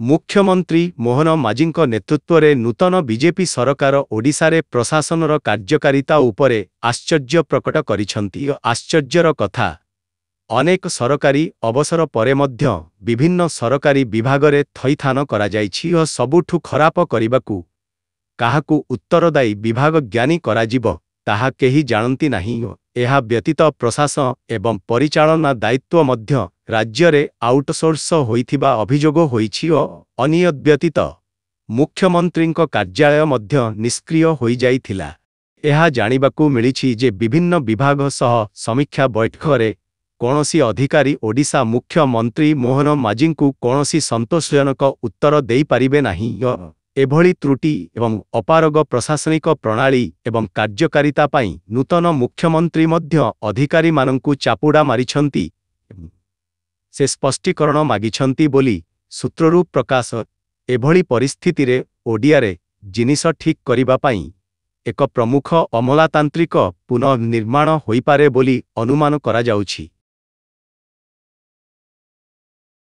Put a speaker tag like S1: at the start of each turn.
S1: मुख्यमंत्री मोहन माझीଙ୍କ नेतृत्व में नूतन बीजेपी सरकार ओडिशारे प्रशासनर कार्यकारिता उपरे आश्चर्य प्रकट करिसंती। आश्चर्यर कथा, अनेक सरकारी अवसर परे मध्य विभिन्न सरकारी विभागरे थैथान करा जाइछि और सबुठु खराप करिबाकू काहाकू उत्तरदायी विभाग ज्ञानी कराजिब ताहा केही जानती नाही। एहा व्यतीत प्रशासन एवं परिचालना दायित्व मध्य राज्य आउटसोर्स होइथिबा अभियोग होइछि। अनियत व्यतीत मुख्यमंत्री कार्यालय मध्य निष्क्रिय होई जाइथिला। एहा जानिबाकू मिलिछि जे विभिन्न विभाग सह समीक्षा बैठक कौनसी अधिकारी ओडिशा मुख्यमंत्री मोहन माझींकू कौनसी संतोषजनक उत्तर देई पारिबे नाही। एभली त्रुटि एवं अपारग प्रशासनिक प्रणाली एवं कार्यकारिता पाई नूतन मुख्यमंत्री मध्य अधिकारी मानंकू चापुडा मारिछंती। से स्पष्टीकरण मागिछंती बोली सूत्ररू प्रकाश। एभली परिस्थिति रे ओडियारे जिनिस ठीक करिबा पाई एक प्रमुख अमलातांत्रिक पुनर्निर्माण होइपारे बोली अनुमान करा जाउछि।